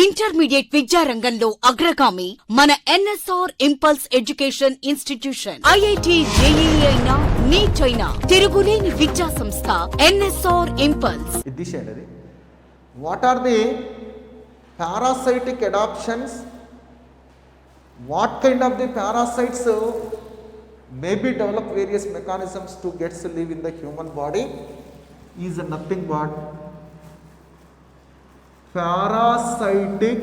Intermediate విద్యారంగంలో అగ్రగామి మన NSR impulse education institution. IIT, JEE అయినా, నీట్ అయినా తిరుగులేని విద్యా సంస్థ NSR impulse. What are the parasitic adaptions? What kind of the parasites maybe develop various mechanisms to get to live in the human body is nothing but parasitic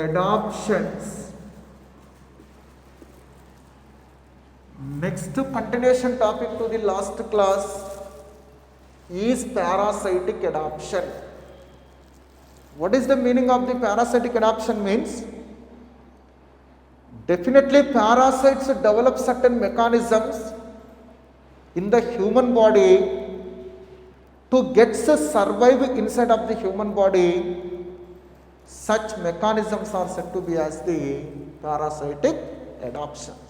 adaptions. Next continuation topic to the last class is parasitic adaptation. What is the meaning of the parasitic adaptation means? Definitely parasites develop certain mechanisms in the human body to get to survive inside of the human body. Such mechanisms are said to be as the parasitic adaptations.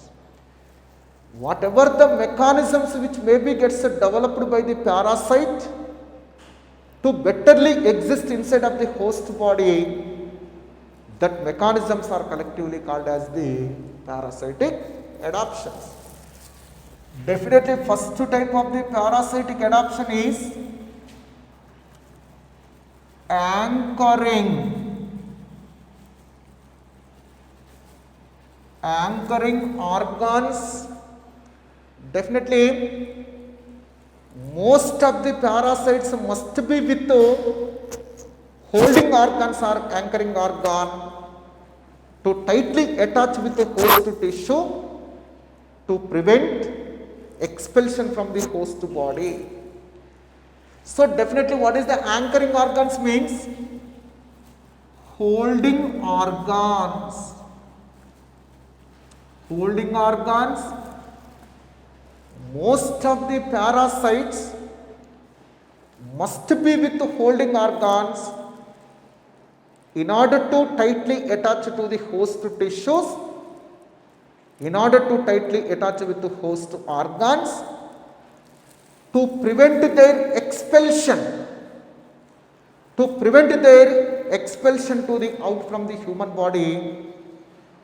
Whatever the mechanisms which maybe gets developed by the parasite to betterly exist inside of the host body, that mechanisms are collectively called as the parasitic adaptations. Definitely first type of the parasitic adaptation is anchoring organs. Definitely most of the parasites must be with holding organs or anchoring organ to tightly attach with the host tissue to prevent expulsion from the host body. So definitely what is the anchoring organs means? Holding organs. Most of the parasites must be with holding organs in order to tightly attach to the host tissues, in order to tightly attach with the host organs to prevent their expulsion, to the out from the human body.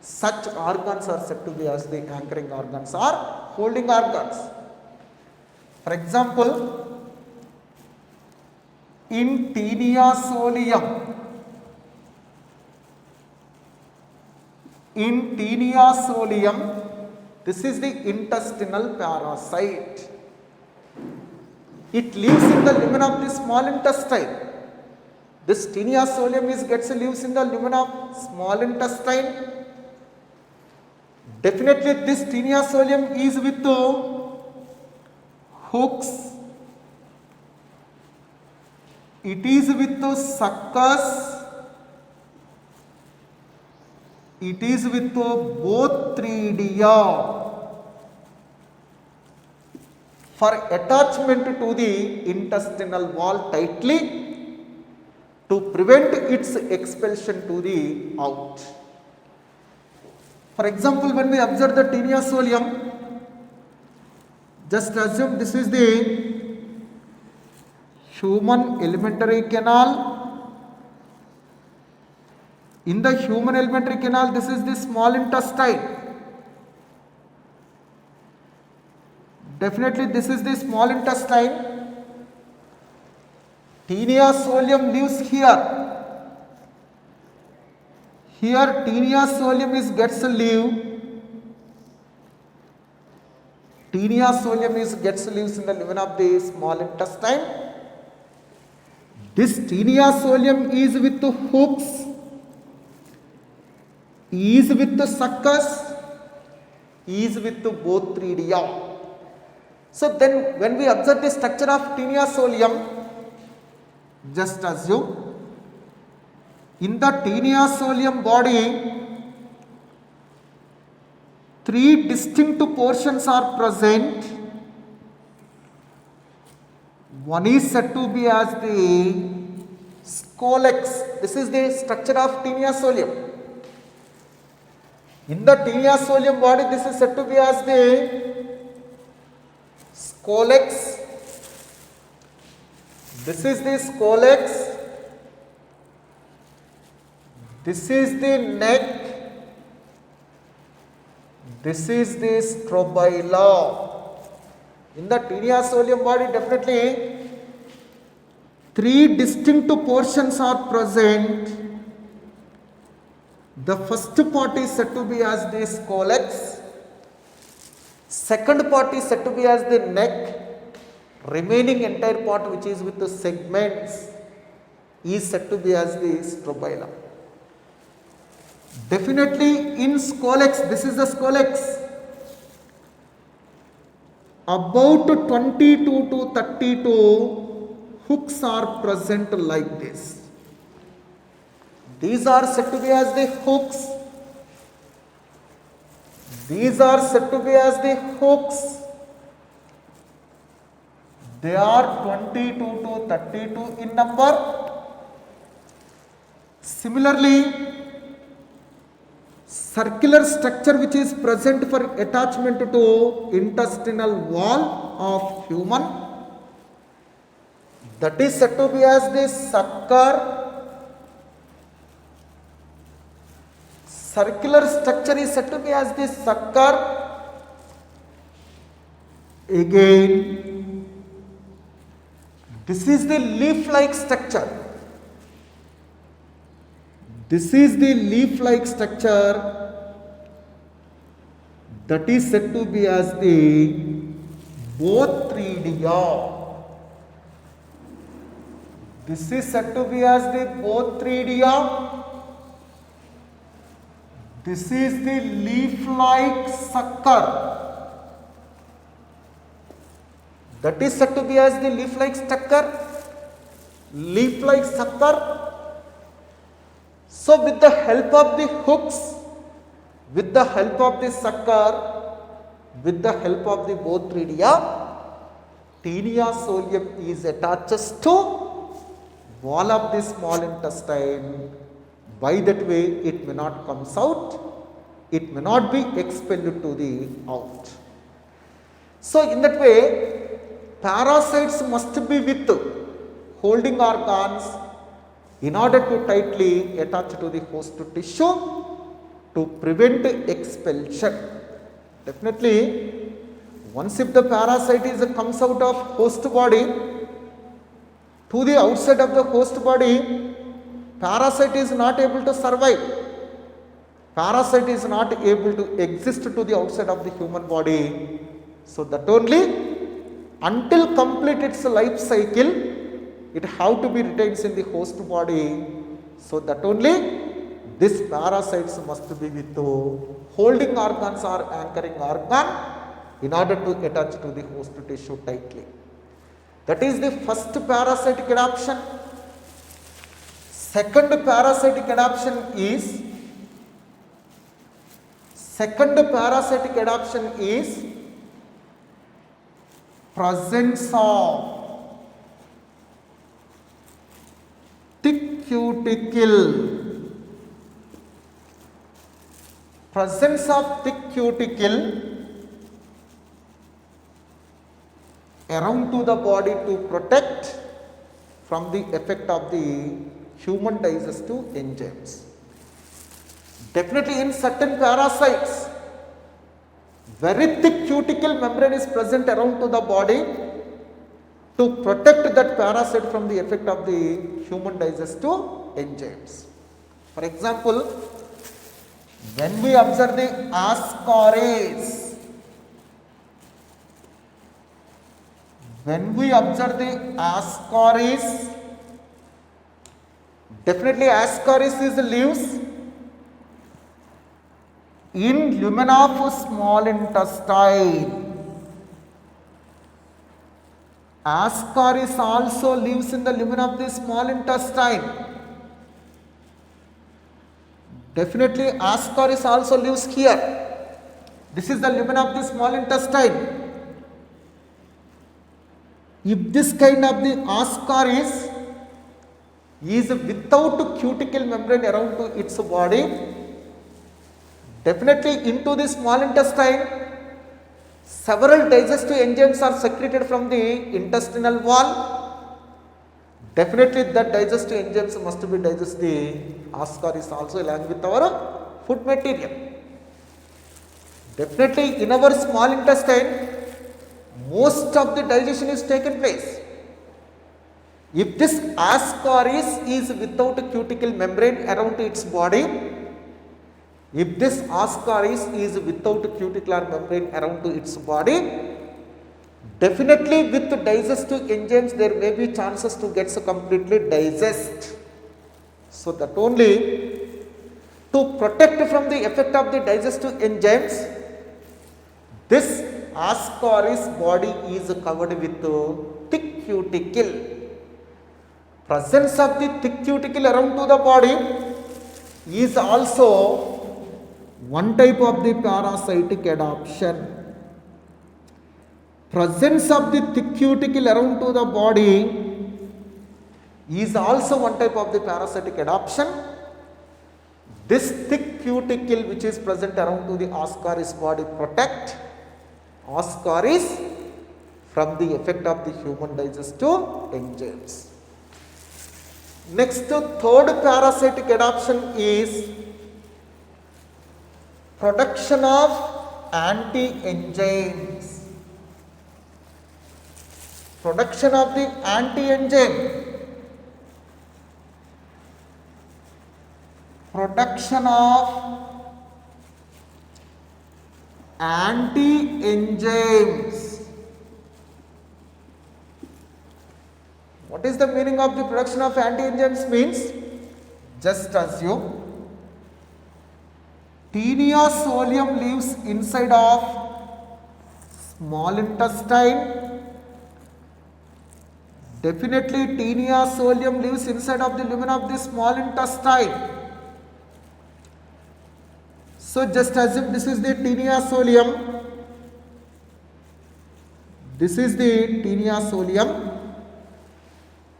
Such organs are said to be as the anchoring organs or holding organs. For example, in Taenia solium, this is the intestinal parasite. It lives in the lumen of the small intestine. This Taenia solium lives in the lumen of small intestine. Definitely this Taenia solium is with hooks. It is with suckers. It is with Bothridia for attachment to the intestinal wall tightly to prevent its expulsion to the out. For example, when we observe the Taenia solium, just assume this is the human alimentary canal. In the human alimentary canal, this is the small intestine. Definitely this is the small intestine. Taenia solium lives here. Here Taenia solium gets to live. Taenia solium lives in the lumen of the small intestine. This Taenia solium is with the hooks, is with the suckers, is with the Bothridia. So then when we observe the structure of Taenia solium, just assume in the Taenia solium body, three distinct portions are present. One is said to be as the scolex. This is the structure of Taenia solium. In the Taenia solium body, this is said to be as the scolex. This is the scolex. This is the neck. This is the strobila. In the tinea solium body, definitely three distinct portions are present. The first part is said to be as the scolex. Second part is said to be as the neck. Remaining entire part, which is with the segments, is said to be as the strobila. Definitely in scolex, this is the scolex. About 22 to 32 hooks are present like this. These are said to be as the hooks. These are said to be as the hooks. They are 22 to 32 in number. Similarly, circular structure which is present for attachment to intestinal wall of human, that is said to be as the sucker. Circular structure is said to be as the sucker. Again, this is the leaf-like structure. This is the leaf-like structure, that is said to be as the Bothridia. This is said to be as the Bothridia. This is the leaf-like sucker. That is said to be as the leaf-like sucker. Leaf-like sucker. So with the help of the hooks, with the help of the sucker, with the help of the Bothridia, tinea solium is attached to wall of the small intestine. By that way, it may not comes out, it may not be expelled to the out. So in that way, parasites must be with holding organs in order to tightly attach to the host tissue to prevent expulsion. Definitely, once if the parasite comes out of host body to the outside of the host body, parasite is not able to survive. Parasite is not able to exist to the outside of the human body. So that only until complete its life cycle, it have to be retained in the host body. So that only these parasites must be with holding organs or anchoring organ in order to attach to the host tissue tightly. That is the first parasitic adaptation. Second parasitic adaptation is presence of thick cuticle. Presence of thick cuticle around to the body to protect from the effect of the human digestive enzymes. Definitely in certain parasites, very thick cuticle membrane is present around to the body to protect that parasite from the effect of the human digestive enzymes. For example, when we observe the Ascaris, definitely Ascaris is lives in lumen of small intestine. Ascaris also lives in the lumen of the small intestine. Definitely Ascaris also lives here. This is the lumen of the small intestine. If this kind of the Ascaris is without cuticle membrane around to its body, definitely into the small intestine, several digestive enzymes are secreted from the intestinal wall Definitely that digestive enzymes must be digest the ascaris also along with our food material. Definitely in our small intestine, most of the digestion is taken place. If this ascaris is without a cuticle membrane around its body, if this ascaris is without a cuticular membrane around to its body, definitely with digestive enzymes there may be chances to get completely digest. So that only to protect from the effect of the digestive enzymes, this ascaris body is covered with thick cuticle. Presence of the thick cuticle around to the body is also one type of the parasitic adaptation. Presence of the thick cuticle around to the body is also one type of the parasitic adaptation. This thick cuticle which is present around to the ascaris body protect ascaris from the effect of the human digestive enzymes. Next, third parasitic adaptation is production of anti-enzymes. Production of the anti-enzyme. Production of anti-enzymes. What is the meaning of the production of anti-enzymes means? Just assume Taenia solium lives inside of small intestine. Definitely Taenia solium lives inside of the lumen of the small intestine. So just assume this is the Taenia solium. This is the Taenia solium.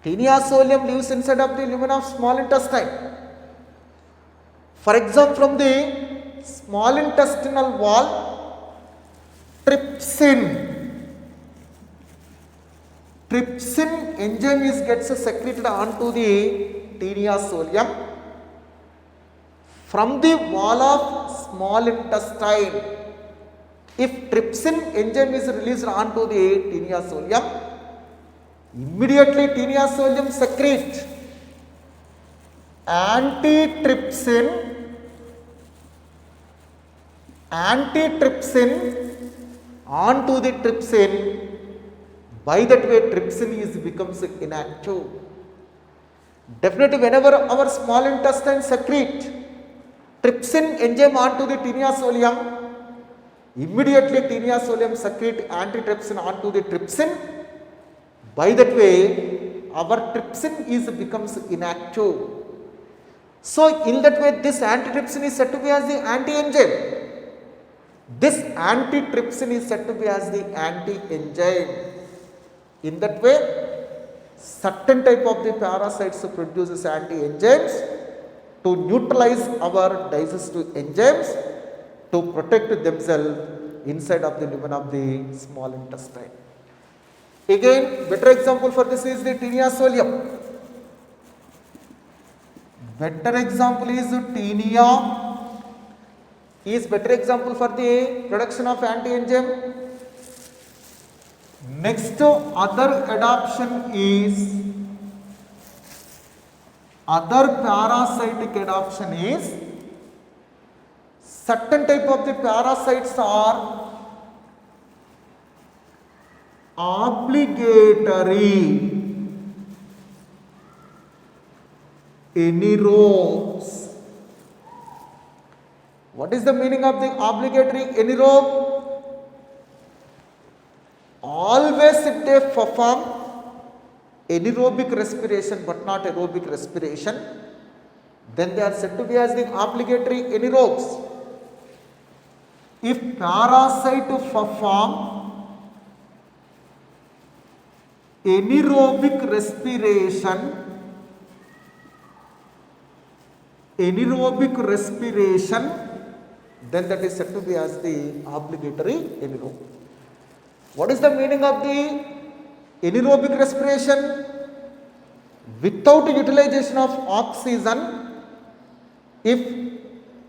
Taenia solium lives inside of the lumen of small intestine. For example, from the small intestinal wall, trypsin enzyme gets secreted onto the Taenia solium. From the wall of small intestine, if trypsin enzyme is released onto the Taenia solium, immediately Taenia solium secrete antitrypsin onto the trypsin. By that way trypsin becomes inactive. Definitely whenever our small intestine secrete trypsin enzyme onto the Taenia solium, immediately Taenia solium secrete antitrypsin onto the trypsin. By that way our trypsin becomes inactive. So in that way this antitrypsin is said to be as the anti-enzyme. This antitrypsin is said to be as the anti-enzyme. In that way certain type of the parasites produces anti-enzymes to neutralize our digestive enzymes to protect themselves inside of the lumen of the small intestine. Again, better example for this is the Taenia solium. Better example is Taenia is better example for the production of anti-enzyme. Next, other parasitic adaptation is certain type of the parasites are obligatory anaerobes. What is the meaning of the obligatory anaerobe? Always if they perform anaerobic respiration but not aerobic respiration, then they are said to be as the obligatory anaerobes. If parasite perform anaerobic respiration, then that is said to be as the obligatory anaerobe. What is the meaning of the anaerobic respiration? without utilization of oxygen, if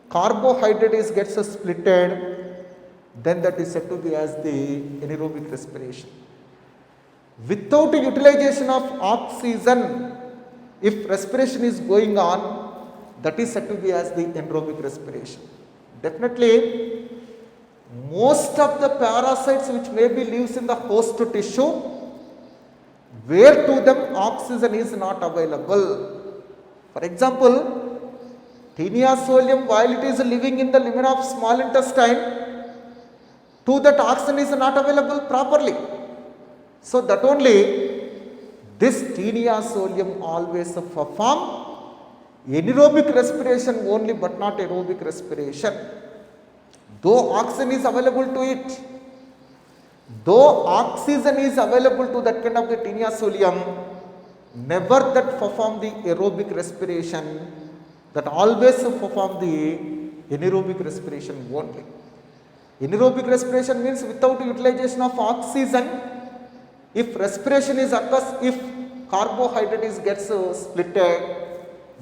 carbohydrate is gets splitted, then that is said to be as the anaerobic respiration. Without utilization of oxygen, if respiration is going on, that is said to be as the anaerobic respiration. Definitely, most of the parasites which may be lives in the host tissue, where to them oxygen is not available. For example, Taenia solium, while it is living in the lumen of small intestine, to that oxygen is not available properly. So that only this Taenia solium always perform anaerobic respiration only, but not aerobic respiration. Though oxygen is available to it, though oxygen is available to that kind of the Taenia solium, never that perform the aerobic respiration, that always perform the anaerobic respiration only. Anaerobic respiration means without utilization of oxygen, if respiration is occurs, if carbohydrate is gets splitted,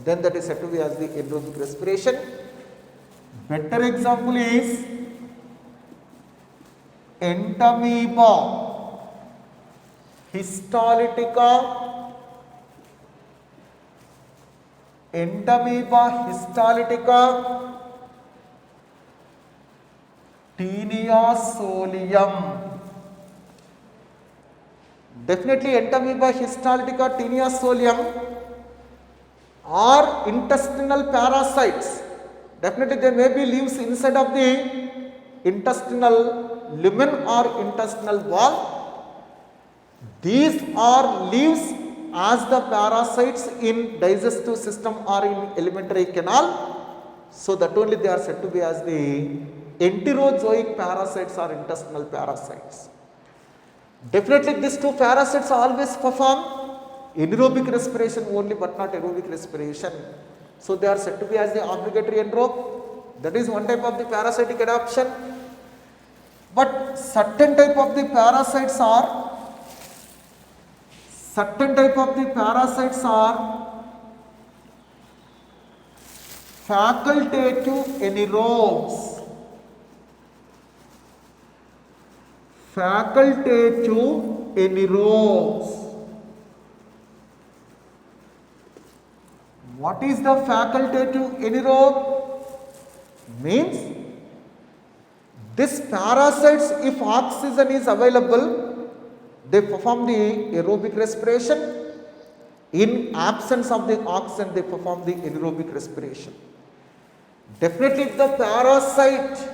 then that is said to be as the anaerobic respiration. Better example is Entamoeba histolytica. Entamoeba histolytica, Taenia solium. Definitely Entamoeba histolytica, Taenia solium are intestinal parasites. Definitely they may be lives inside of the intestinal lumen or intestinal wall. These are lives as the parasites in digestive system or in alimentary canal. So that only they are said to be as the enterozoic parasites or intestinal parasites. Definitely these two parasites always perform anaerobic respiration only, but not aerobic respiration. So they are said to be as the obligatory anaerobe. That is one type of the parasitic adaptation. But certain type of the parasites are facultative anaerobes. Facultative anaerobes. What is the facultative anaerobe? Means these parasites, if oxygen is available, they perform the aerobic respiration. In absence of the oxygen, they perform the anaerobic respiration. Definitely the parasite,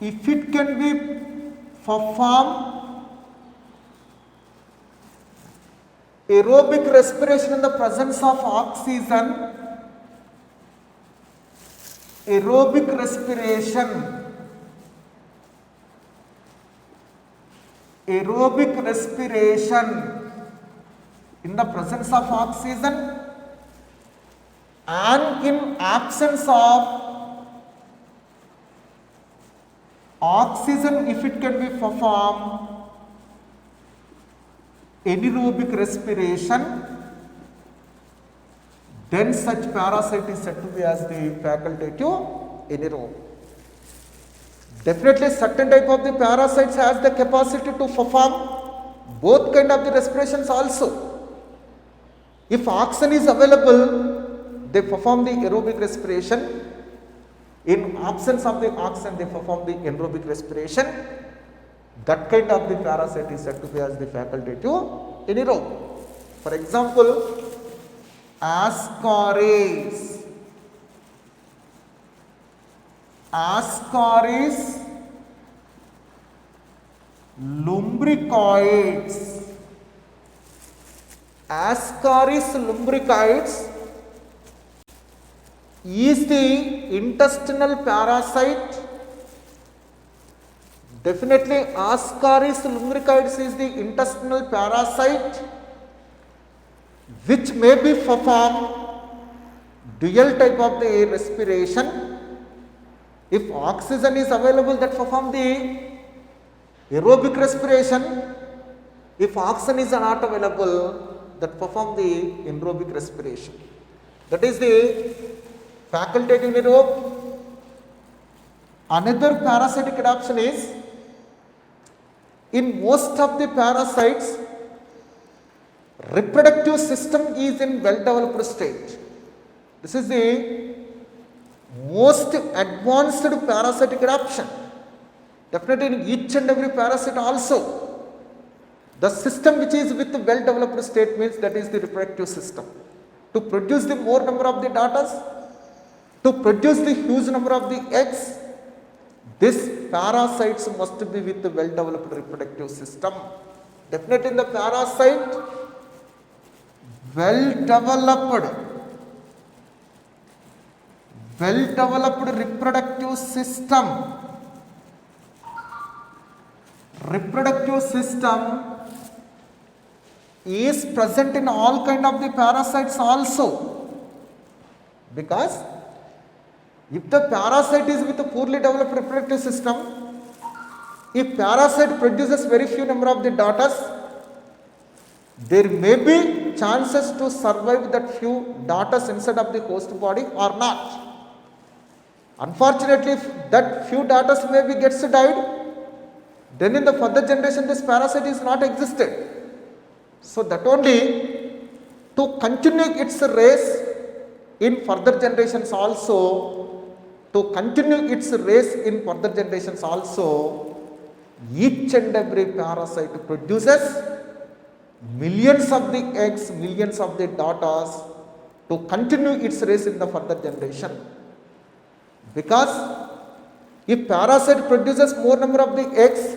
if it can be perform aerobic respiration in the presence of oxygen, aerobic respiration in the presence of oxygen, and in absence of oxygen, if it can be performed anaerobic respiration, then such parasite is said to be as the facultative anaerobe. Definitely certain type of the parasites has the capacity to perform both kind of the respirations also. If oxygen is available, they perform the aerobic respiration. In absence of the oxygen, they perform the anaerobic respiration. That kind of the parasite is said to be as the facultative anaerobe. For example, Ascaris, lumbricoids. Ascaris lumbricoids is the intestinal parasite. Definitely Ascaris lumbricoids is the intestinal parasite which may be perform dual type of the respiration. If oxygen is available, that perform the aerobic respiration. If oxygen is not available, that perform the anaerobic respiration. That is the facultative anaerobe. Another parasitic adaptation is, in most of the parasites, reproductive system is in well developed state. This is the most advanced parasitic adaptation. Definitely in each and every parasite also, the system which is with the well developed state means that is the reproductive system. To produce the more number of the daughters, to produce the huge number of the eggs, this parasites must be with the well developed reproductive system. Definitely in the parasite, well developed reproductive system is present in all kind of the parasites also, because if the parasite is with a poorly developed reproductive system, if parasite produces very few number of the daughters, there may be chances to survive that few daughters inside of the host body or not. Unfortunately, if that few daughters maybe gets died, then in the further generation this parasite is not existed. So that only to continue its race in further generations also, each and every parasite produces millions of the eggs, millions of the daughters to continue its race in the further generation. Because if parasite produces more number of the eggs,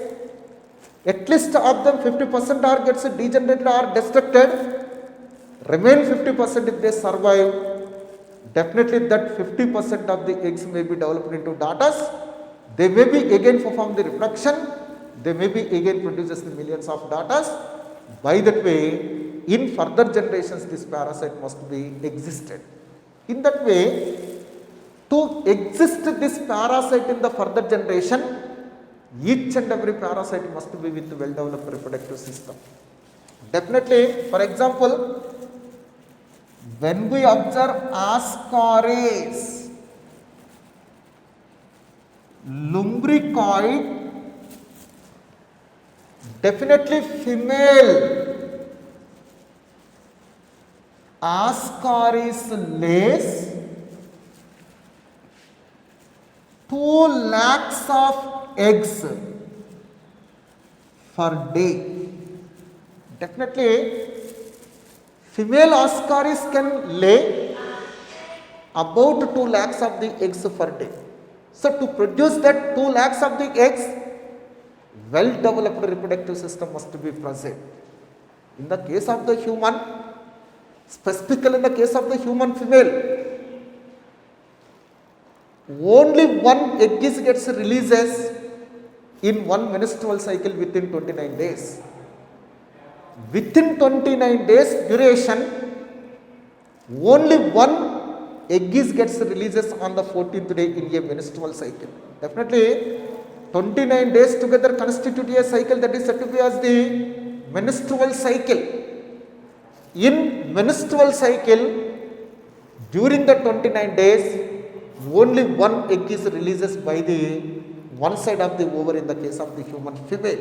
at least of them 50% are gets degenerated or destructed, remain 50% if they survive, definitely that 50% of the eggs may be developed into daughters. They may be again perform the reproduction, they may be again produces the millions of daughters. By that way, in further generations this parasite must be existed. In that way, to exist this parasite in the further generation, each and every parasite must be with well developed reproductive system. Definitely, for example, when we observe Ascaris lumbricoid, definitely female Ascaris lays 2 lakhs of eggs per day. Definitely, female Ascaris can lay about 2 lakhs of the eggs per day. So to produce that 2 lakhs of the eggs, well developed reproductive system must be present. In the case of the human, specifically in the case of the human female, only one egg gets releases in one menstrual cycle within 29 days. Within 29 days duration, only one egg gets releases on the 14th day in a menstrual cycle. Definitely 29 days together constitute a cycle that is said to be as the menstrual cycle. In menstrual cycle, during the 29 days, only one egg is releases by the one side of the ovary in the case of the human female.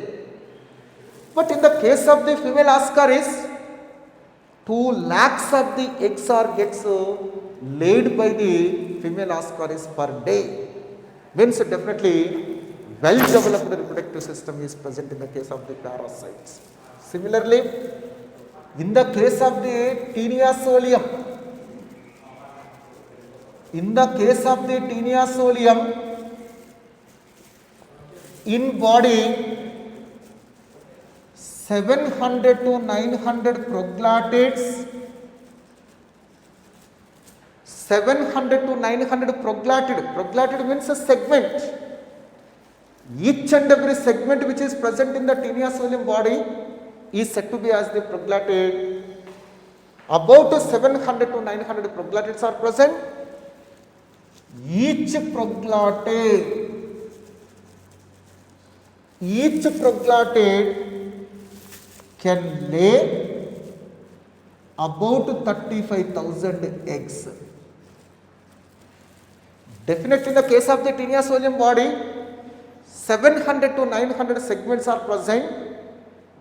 But in the case of the female Ascaris, 2 lakhs of the eggs are gets laid by the female Ascaris per day. Means definitely well developed reproductive system is present in the case of the parasites. Similarly, in the case of the Taenia solium, in body 700 to 900 proglatids, 700 to 900 proglatid means a segment. Each and every segment which is present in the Taenia solium body is said to be as the proglatid. About 700 to 900 proglatids are present. Each proglotid can lay about 35,000 eggs. Definitely in the case of the tinea solium body, 700 to 900 segments are present.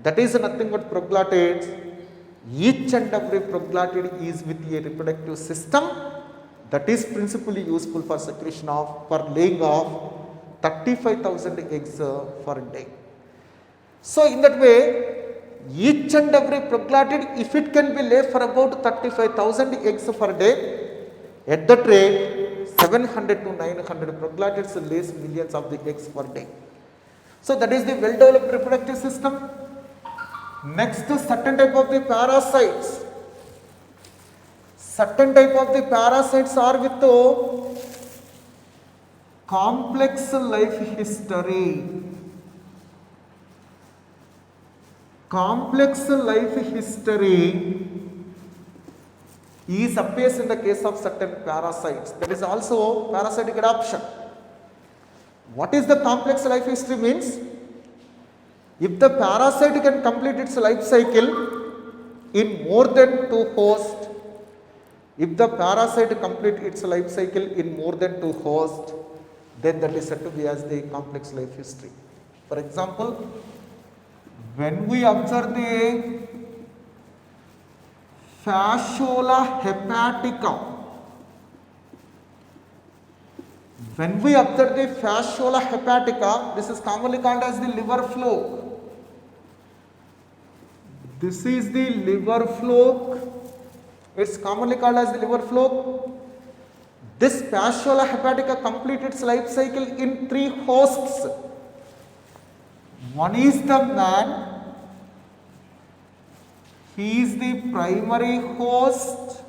That is nothing but proglottids. Each and every proglottid is with a reproductive system that is principally useful for secretion of, for laying of 35,000 eggs per day. So in that way, each and every proglottid, if it can be laid for about 35,000 eggs per day, at that rate 700 to 900 proglottids lays millions of the eggs per day. So that is the well developed reproductive system. Next, certain type of the parasites. Certain type of the parasites are with complex life history. Complex life history is appears in the case of certain parasites. There is also parasitic adaptation. What is the complex life history means? If the parasite can complete its life cycle in more than 2 hosts, if the parasite complete its life cycle in more than 2 hosts, then that is said to be as the complex life history. For example, when we observe the Fasciola hepatica, when we observe the Fasciola hepatica, this is commonly called as the liver fluke. This is the liver fluke. It's commonly called as the liver fluke. This Fasciola hepatica completes its life cycle in 3 hosts. One is the man, he is the primary host.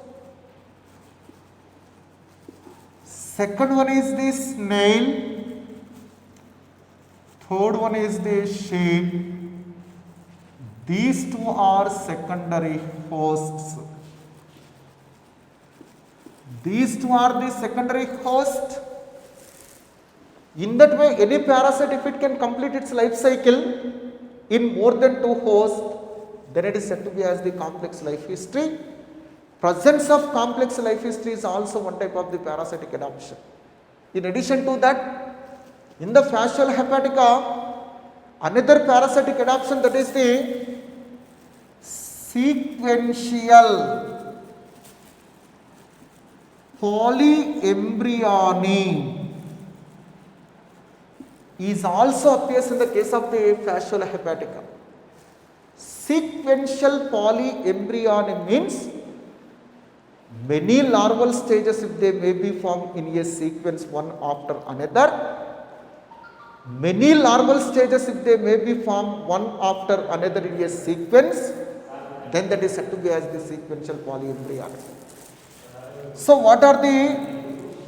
Second one is the snail. Third one is the sheep. These 2 are secondary hosts. These 2 are the secondary hosts. In that way, any parasite, if it can complete its life cycle in more than 2 hosts, then it is said to be as the complex life history. Presence of complex life history is also one type of the parasitic adaptation. In addition to that, in the Fasciola hepatica, another parasitic adaptation, that is the sequential polyembryony, is also appears in the case of the Fasciola hepatica. Sequential polyembryony means many larval stages, if they may be formed in a sequence one after another. Many larval stages, if they may be formed one after another in a sequence, then that is said to be as the sequential polyembryony. So what are the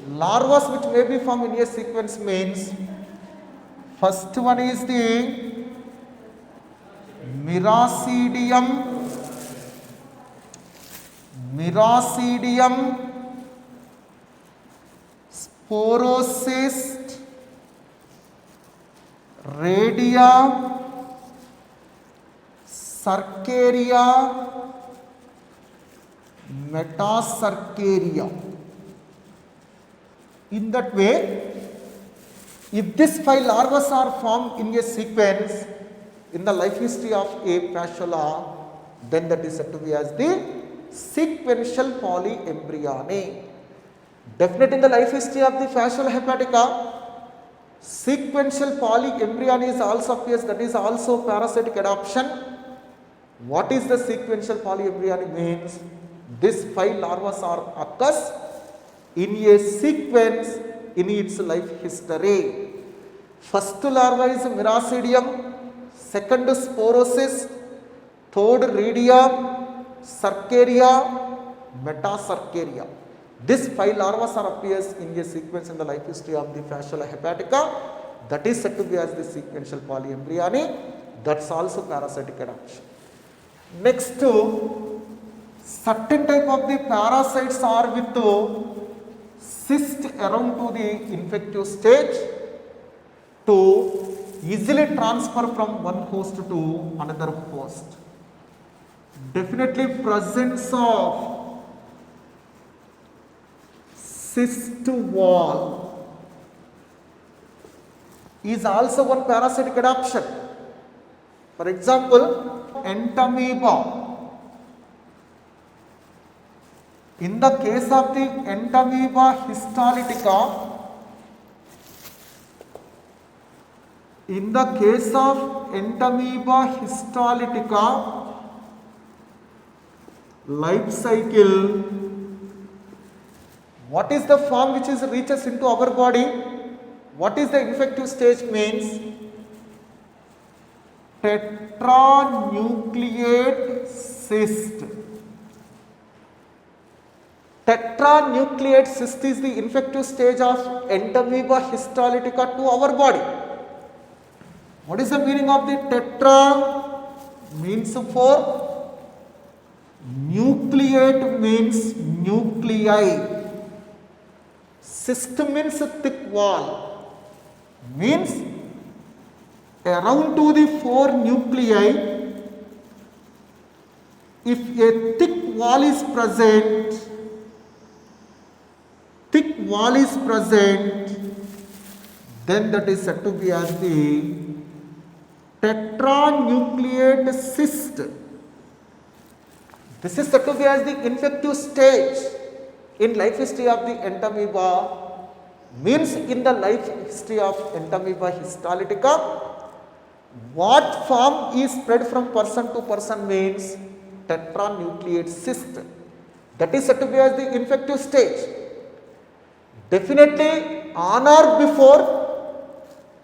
larvae which may be formed in a sequence means? First one is the Miracidium, Sporocyst, Radia, Cercaria, Metacercaria. In that way, if these 5 larvae are formed in a sequence in the life history of a Fasciola, then that is said to be as the sequential polyembryony. Definitely in the life history of the Fasciola hepatica, sequential polyembryony is also appears, that is also parasitic adaptation. What is the sequential polyembryony means? These 5 larvae are occurs in a sequence in its life history. First larva is Miracidium, second Sporocyst, third Radia, Cercaria, Metacercaria. These 5 larvae are appears in a sequence in the life history of the Fasciola hepatica. That is said to be as the sequential polyembryony. That's also parasitic adaptation. Next, certain type of the parasites are with cyst around to the infective stage to easily transfer from one host to another host. Definitely presence of cyst wall is also one parasitic adaptation. For example, entamoeba. In the case of the entamoeba histolytica, life cycle, what is the form which is reaches into our body? What is the infective stage means? Tetranucleate cyst. Tetranucleate cyst is the infective stage of entamoeba histolytica to our body. What is the meaning of the tetra? Means 4. Nucleate means nuclei. Cyst means thick wall. Means around to the 4 nuclei, if a thick wall is present, then that is said to be as the tetranucleate cyst. This is said to be as the infective stage in life history of the entamoeba. Means in the life history of entamoeba histolytica, what form is spread from person to person means tetranucleate cyst. That is said to be as the infective stage. Definitely on or before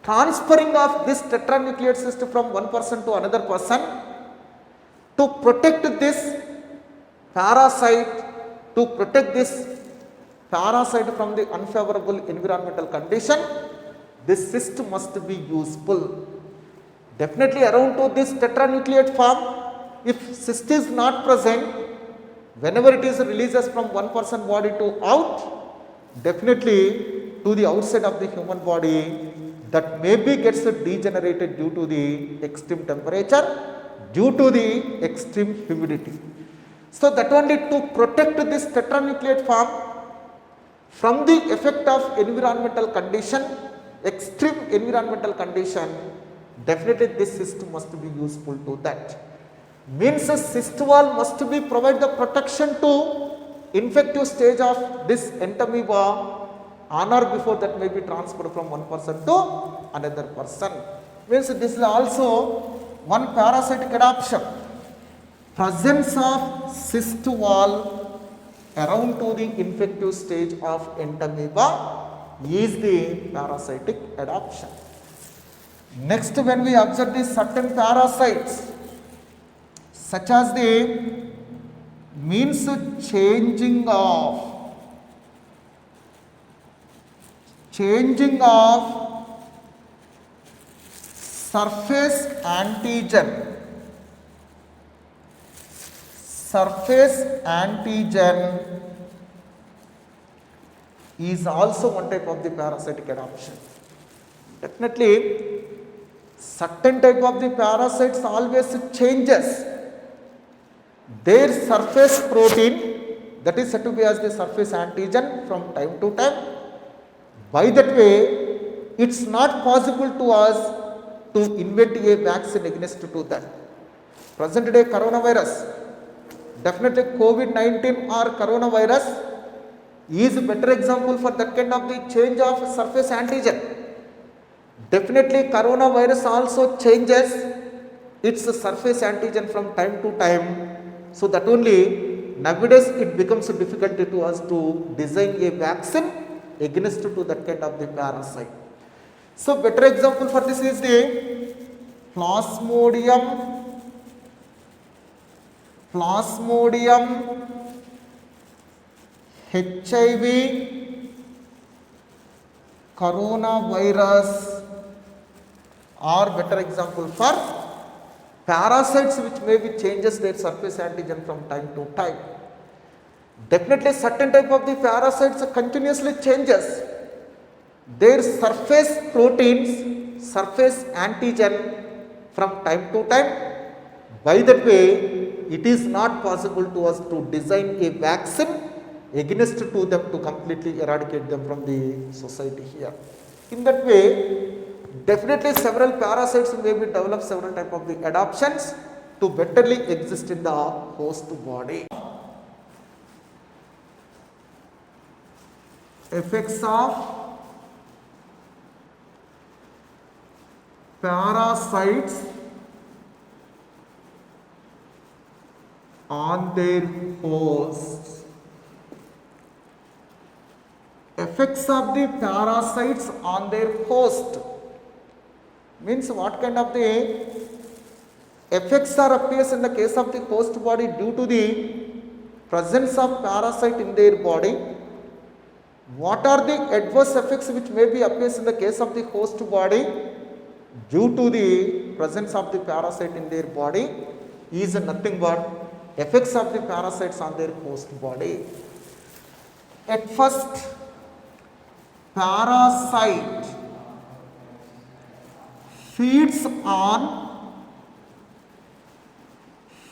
transferring of this tetranucleate cyst from one person to another person, to protect this parasite, from the unfavorable environmental condition, this cyst must be useful. Definitely around to this tetranucleate form, if cyst is not present, whenever it is releases from one person body to out, definitely to the outside of the human body, that maybe gets degenerated due to the extreme temperature, due to the extreme humidity. So that only to protect this tetranucleate form from the effect of environmental condition, extreme environmental condition, definitely this cyst must be useful to that. Means a cyst wall must be provide the protection to infective stage of this entamoeba on or before that may be transferred from one person to another person. Means this is also one parasitic adaptation. Presence of cyst wall around to the infective stage of entamoeba is the parasitic adaptation. Next, when we observe the certain parasites, such as the means changing of surface antigen. Surface antigen is also one type of the parasitic adaptation. Definitely, certain type of the parasites always changes their surface protein, that is said to be as the surface antigen from time to time. By that way, it's not possible to us to invent a vaccine against to that. Present day coronavirus, definitely COVID-19 or coronavirus is a better example for that kind of the change of surface antigen. Definitely coronavirus also changes its surface antigen from time to time. So that only nowadays it becomes difficult to us to design a vaccine against to that kind of the parasite. So better example for this is the Plasmodium HIV coronavirus, or better example for parasites which may be changes their surface antigen from time to time. Definitely certain type of the parasites continuously changes their surface proteins, surface antigen from time to time. By that way, it is not possible to us to design a vaccine against to them to completely eradicate them from the society here. In that way, definitely several parasites may be develop several type of the adaptations to betterly exist in the host body. Effects of parasites on their hosts. Effects of the parasites on their host means what kind of the effects are appears in the case of the host body due to the presence of parasite in their body. What are the adverse effects which may be appears in the case of the host body due to the presence of the parasite in their body is nothing but effects of the parasites on their host body. At first, parasite feeds on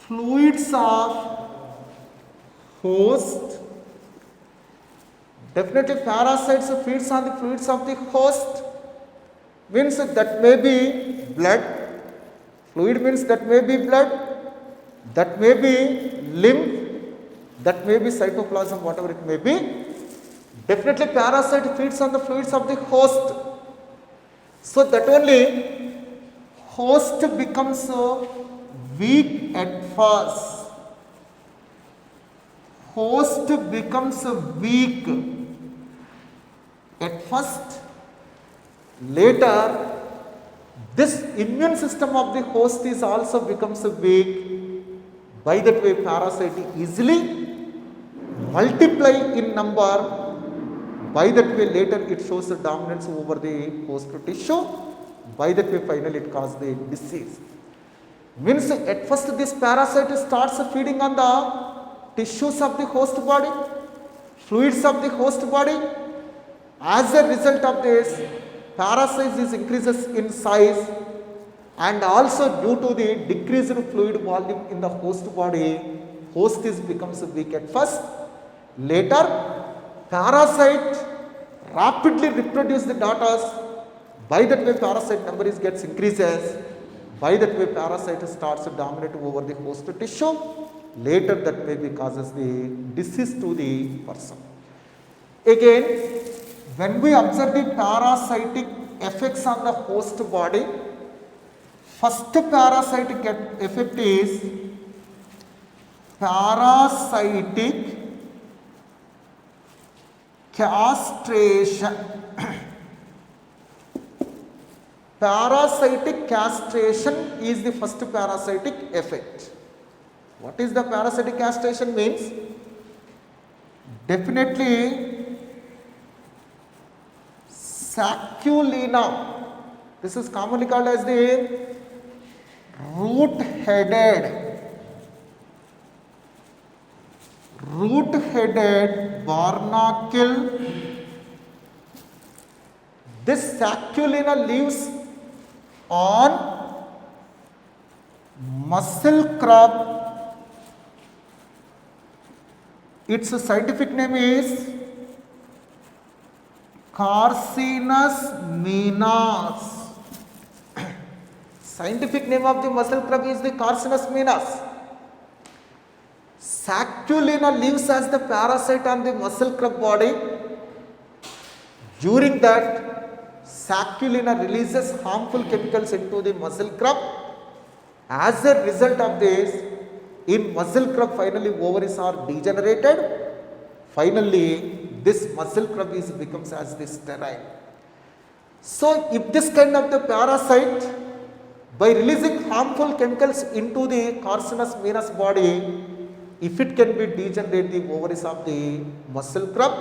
fluids of host. Definitely parasites feeds on the fluids of the host, means that may be blood, fluid means that may be blood, that may be lymph, that may be cytoplasm, whatever it may be. Definitely parasite feeds on the fluids of the host. So that only host becomes weak at first. Host becomes weak at first. Later, this immune system of the host is also becomes weak. By that way, parasite easily multiply in number. By that way, later it shows the dominance over the host tissue. By that way, finally it causes the disease. Means at first this parasite starts feeding on the tissues of the host body, fluids of the host body. As a result of this, parasite is increases in size, and also due to the decreased fluid volume in the host body, host is becomes weak at first. Later, parasite rapidly reproduce the daughters. By that way, parasite number gets increases. By that way, parasite starts to dominate over the host tissue. Later, that may be causes the disease to the person. Again, when we observe the parasitic effects on the host body, first parasitic effect is parasitic castration. Parasitic castration is the first parasitic effect. What is the parasitic castration means? Definitely Saculina. This is commonly called as the root-headed barnacle. This Saculina lives on mussel crab. Its scientific name is Carcinus minas. Scientific name of the mussel crab is the Carcinus minas. Saculina lives as the parasite on the mussel crab body. During that, Saculina releases harmful chemicals into the mussel crab. As a result of this, in mussel crab finally ovaries are degenerated. Finally, this mussel crab becomes as the sterile. So, if this kind of the parasite by releasing harmful chemicals into the Carcinus minas body, if it can be degenerate the ovaries of the mussel crab,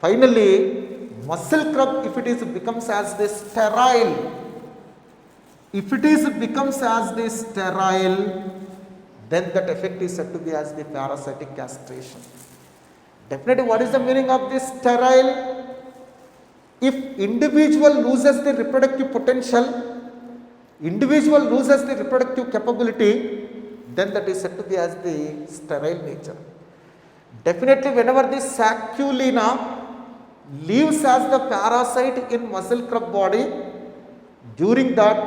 finally mussel crab, if it is becomes as the sterile, then that effect is said to be as the parasitic castration. Definitely, what is the meaning of this sterile? If individual loses the reproductive potential, individual loses the reproductive capability, then that is said to be as the sterile nature. Definitely whenever the saculina lives as the parasite in muscle crab body, during that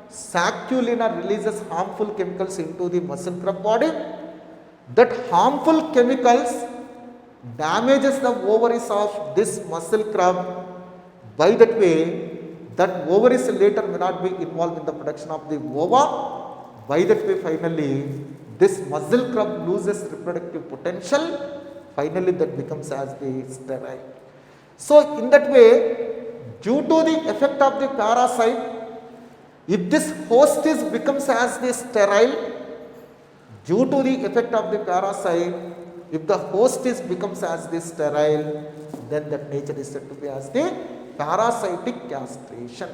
saculina releases harmful chemicals into the muscle crab body. That harmful chemicals damages the ovaries of this muscle crab. By that way, that ovaries later may not be involved in the production of the ova. By that way, finally, this muscle crab loses reproductive potential. Finally, that becomes as the sterile. So, in that way, due to the effect of the parasite, if this host is becomes as the sterile, due to the effect of the parasite, if the host is becomes as the sterile, then that nature is said to be as the parasitic castration.